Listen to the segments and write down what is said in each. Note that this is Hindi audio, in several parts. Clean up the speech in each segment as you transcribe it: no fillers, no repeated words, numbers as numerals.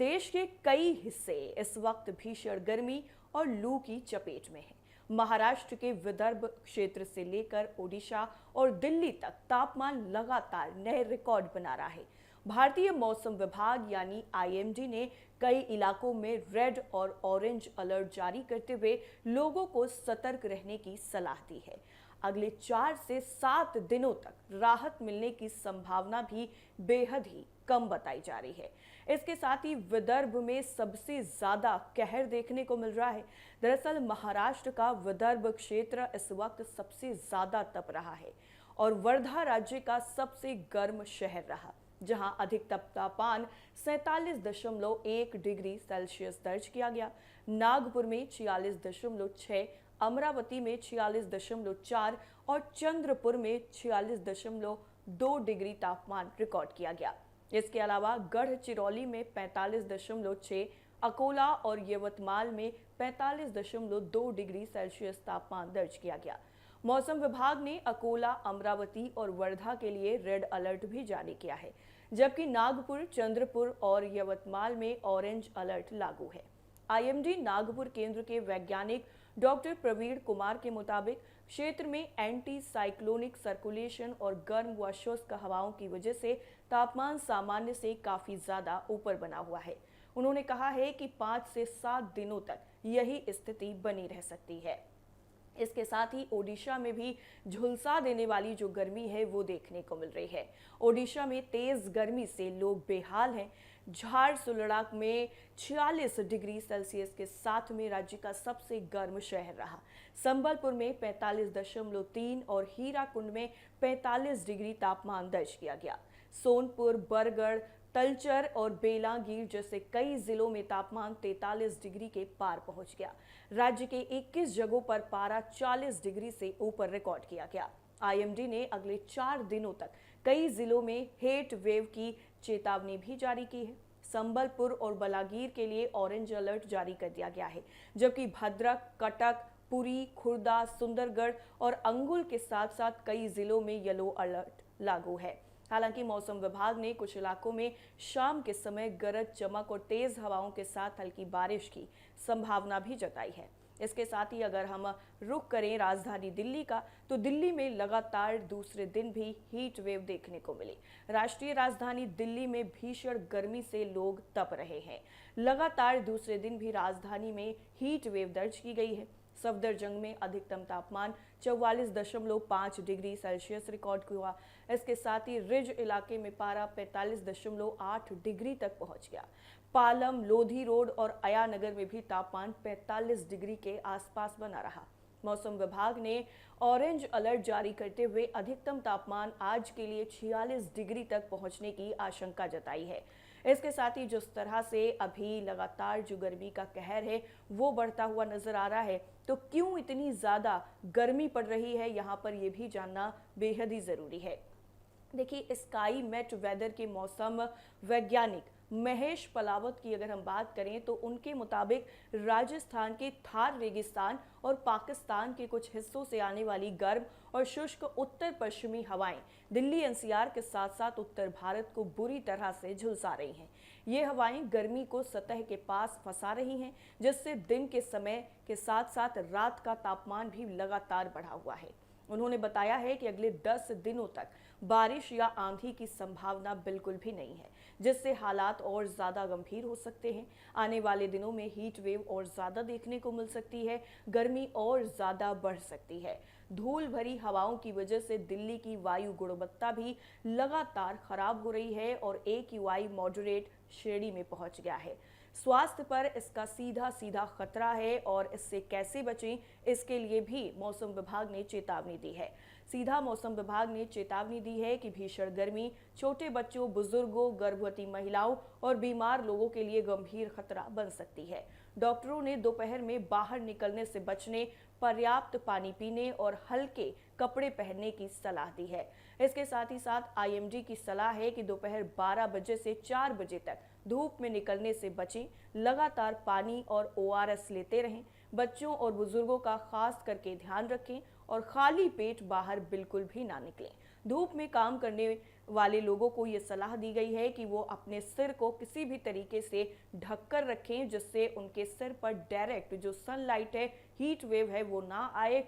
देश के कई हिस्से इस वक्त भीषण गर्मी और लू की चपेट में हैं। महाराष्ट्र के विदर्भ क्षेत्र से लेकर ओडिशा और दिल्ली तक तापमान लगातार नए रिकॉर्ड बना रहा है। भारतीय मौसम विभाग यानी आईएमडी ने कई इलाकों में रेड और ऑरेंज अलर्ट जारी करते हुए लोगों को सतर्क रहने की सलाह दी है। अगले 4 से 7 दिनों तक राहत मिलने की संभावना भी बेहद ही कम बताई जा रही है। इसके साथ ही विदर्भ में सबसे ज्यादा कहर देखने को मिल रहा है। दरअसल महाराष्ट्र का विदर्भ क्षेत्र इस वक्त सबसे ज्यादा तप रहा है और वर्धा राज्य का सबसे गर्म शहर रहा, जहां अधिकतम तापमान 47.1 डिग्री सेल्सियस दर्ज किया गया। नागपुर में 46.6, अमरावती में 46.4 और चंद्रपुर में 46.2 डिग्री तापमान रिकॉर्ड किया गया। इसके अलावा गढ़चिरौली में 45.6, अकोला और यवतमाल में 45.2 डिग्री सेल्सियस तापमान दर्ज किया गया। मौसम विभाग ने अकोला, अमरावती और वर्धा के लिए रेड अलर्ट भी जारी किया है, जबकि नागपुर, चंद्रपुर और यवतमाल में ऑरेंज अलर्ट लागू है। आईएमडी नागपुर केंद्र के वैज्ञानिक डॉक्टर प्रवीण कुमार के मुताबिक क्षेत्र में एंटी साइक्लोनिक सर्कुलेशन और गर्म व शुष्क हवाओं की वजह से तापमान सामान्य से काफी ज्यादा ऊपर बना हुआ है। उन्होंने कहा है कि 5 से 7 दिनों तक यही स्थिति बनी रह सकती है। इसके साथ ही ओडिशा में भी झुलसा देने वाली जो गर्मी है वो देखने को मिल रही है। ओडिशा में तेज गर्मी से लोग बेहाल हैं। झारसुगड़ा में 46 डिग्री सेल्सियस के साथ में राज्य का सबसे गर्म शहर रहा। संबलपुर में 45.3 और हीराकुंड में 45 डिग्री तापमान दर्ज किया गया। सोनपुर, बरगढ़, तलचर और बेलांगीर जैसे कई जिलों में तापमान 43 डिग्री के पार पहुंच गया। राज्य के 21 जगहों पर पारा 40 डिग्री से ऊपर रिकॉर्ड किया गया। आईएमडी ने अगले 4 दिनों तक कई जिलों में हीट वेव की चेतावनी भी जारी की है। संबलपुर और बलागीर के लिए ऑरेंज अलर्ट जारी कर दिया गया है, जबकि भद्रक, कटक, पुरी, खुर्दा, सुंदरगढ़ और अंगुल के साथ साथ कई जिलों में येलो अलर्ट लागू है। हालांकि मौसम विभाग ने कुछ इलाकों में शाम के समय गरज चमक और तेज हवाओं के साथ हल्की बारिश की संभावना भी जताई है। इसके साथ ही अगर हम रुख करें राजधानी दिल्ली का, तो दिल्ली में लगातार दूसरे दिन भी हीट वेव देखने को मिली। राष्ट्रीय राजधानी दिल्ली में भीषण गर्मी से लोग तप रहे हैं। लगातार दूसरे दिन भी राजधानी में हीट वेव दर्ज की गई है। सफदरजंग में अधिकतम तापमान 44.5 डिग्री सेल्सियस रिकॉर्ड हुआ। इसके साथ ही रिज इलाके में पारा 45.8 डिग्री तक पहुंच गया। पालम, लोधी रोड और अयानगर में भी तापमान 45 डिग्री के आसपास बना रहा। मौसम विभाग ने ऑरेंज अलर्ट जारी करते हुए अधिकतम तापमान आज के लिए 46 डिग्री तक पहुंचने की आशंका जताई है। इसके साथ ही जिस तरह से अभी लगातार जो गर्मी का कहर है वो बढ़ता हुआ नजर आ रहा है, तो क्यों इतनी ज्यादा गर्मी पड़ रही है, यहाँ पर ये भी जानना बेहद ही जरूरी है। देखिए, स्काई मेट वेदर के मौसम वैज्ञानिक महेश पलावत की अगर हम बात करें तो उनके मुताबिक राजस्थान के थार रेगिस्तान और पाकिस्तान के कुछ हिस्सों से आने वाली गर्म और शुष्क उत्तर पश्चिमी हवाएं दिल्ली एनसीआर के साथ साथ उत्तर भारत को बुरी तरह से झुलसा रही हैं। ये हवाएं गर्मी को सतह के पास फंसा रही हैं, जिससे दिन के समय के साथ साथ रात का तापमान भी लगातार बढ़ा हुआ है। उन्होंने बताया है कि अगले 10 दिनों तक बारिश या आंधी की संभावना बिल्कुल भी नहीं है, जिससे हालात और ज्यादा गंभीर हो सकते हैं। आने वाले दिनों में हीट वेव और ज्यादा देखने को मिल सकती है, गर्मी और ज्यादा बढ़ सकती है। धूल भरी हवाओं की वजह से दिल्ली की वायु गुणवत्ता भी लगातार खराब हो रही है और AQI मॉडरेट श्रेणी में पहुंच गया है। स्वास्थ्य पर इसका सीधा खतरा है और इससे कैसे बचें, इसके लिए भी मौसम विभाग ने चेतावनी दी है। सीधा मौसम विभाग ने चेतावनी दी है कि भीषण गर्मी छोटे बच्चों, बुजुर्गों, गर्भवती महिलाओं और बीमार लोगों के लिए गंभीर खतरा बन सकती है। डॉक्टरों ने दोपहर में बाहर निकलने से बचने, पर्याप्त पानी पीने और हल्के कपड़े पहनने की सलाह दी है। इसके साथ ही साथ आईएमडी की सलाह है कि दोपहर 12 बजे से 4 बजे तक धूप में निकलने से बचें, लगातार पानी और ORS लेते रहें। बच्चों और बुजुर्गों का खास करके ध्यान रखें और खाली पेट बाहर बिल्कुल भी ना निकलें। धूप में काम करने वाले लोगों को ये सलाह दी गई है कि वो अपने सिर को किसी भी तरीके से ढककर रखें, जिससे उनके सिर पर डायरेक्ट जो सनलाइट है, हीट वेव है, वो ना आए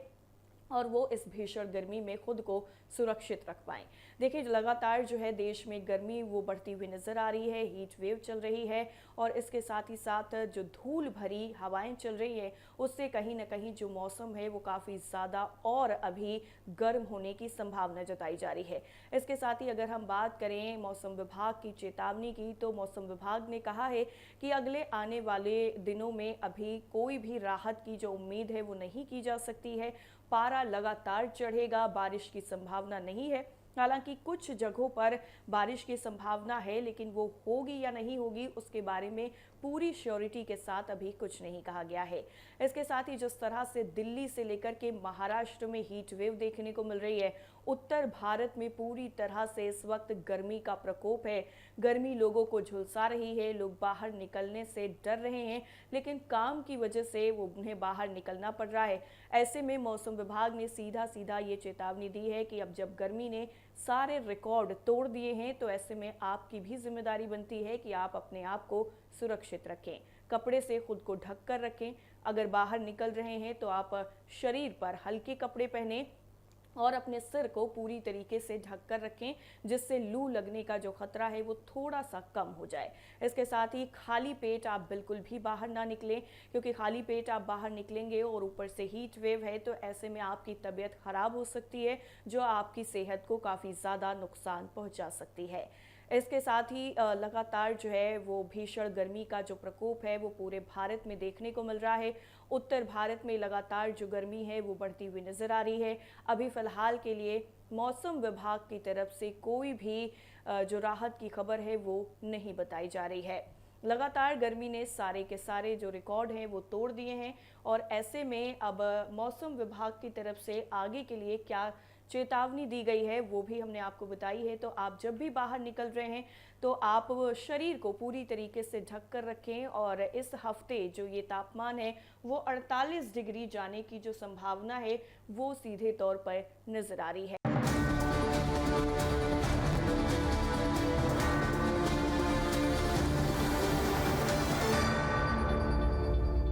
और वो इस भीषण गर्मी में खुद को सुरक्षित रख पाएं। देखिए, लगातार जो है देश में गर्मी वो बढ़ती हुई नजर आ रही है, हीट वेव चल रही है और इसके साथ ही साथ जो धूल भरी हवाएं चल रही है, उससे कहीं ना कहीं जो मौसम है वो काफ़ी ज़्यादा और अभी गर्म होने की संभावना जताई जा रही है। इसके साथ ही अगर हम बात करें मौसम विभाग की चेतावनी की, तो मौसम विभाग ने कहा है कि अगले आने वाले दिनों में अभी कोई भी राहत की जो उम्मीद है वो नहीं की जा सकती है। पारा लगातार चढ़ेगा, बारिश की संभावना नहीं है। हालांकि कुछ जगहों पर बारिश की संभावना है, लेकिन वो होगी या नहीं होगी उसके बारे में पूरी श्योरिटी के साथ अभी कुछ नहीं कहा गया है। इसके साथ ही जिस तरह से दिल्ली से लेकर के महाराष्ट्र में हीट वेव देखने को मिल रही है, उत्तर भारत में पूरी तरह से इस वक्त गर्मी का प्रकोप है। गर्मी लोगों को झुलसा रही है, लोग बाहर निकलने से डर रहे हैं, लेकिन काम की वजह से वो उन्हें बाहर निकलना पड़ रहा है। ऐसे में मौसम विभाग ने सीधा सीधा ये चेतावनी दी है कि अब जब गर्मी ने सारे रिकॉर्ड तोड़ दिए हैं, तो ऐसे में आपकी भी जिम्मेदारी बनती है कि आप अपने आप को सुरक्षित रखें, कपड़े से खुद को ढक कर रखें। अगर बाहर निकल रहे हैं तो आप शरीर पर हल्के कपड़े पहने और अपने सिर को पूरी तरीके से ढक कर रखें, जिससे लू लगने का जो खतरा है वो थोड़ा सा कम हो जाए। इसके साथ ही खाली पेट आप बिल्कुल भी बाहर ना निकलें, क्योंकि खाली पेट आप बाहर निकलेंगे और ऊपर से हीट वेव है, तो ऐसे में आपकी तबीयत खराब हो सकती है, जो आपकी सेहत को काफ़ी ज़्यादा नुकसान पहुंचा सकती है। इसके साथ ही लगातार जो है वो भीषण गर्मी का जो प्रकोप है वो पूरे भारत में देखने को मिल रहा है। उत्तर भारत में लगातार जो गर्मी है वो बढ़ती हुई नजर आ रही है। अभी फिलहाल के लिए मौसम विभाग की तरफ से कोई भी जो राहत की खबर है वो नहीं बताई जा रही है। लगातार गर्मी ने सारे के सारे जो रिकॉर्ड हैं वो तोड़ दिए हैं और ऐसे में अब मौसम विभाग की तरफ से आगे के लिए क्या चेतावनी दी गई है वो भी हमने आपको बताई है। तो आप जब भी बाहर निकल रहे हैं तो आप शरीर को पूरी तरीके से ढक कर रखें और इस हफ्ते जो ये तापमान है वो 48 डिग्री जाने की जो संभावना है वो सीधे तौर पर नजर आ रही है।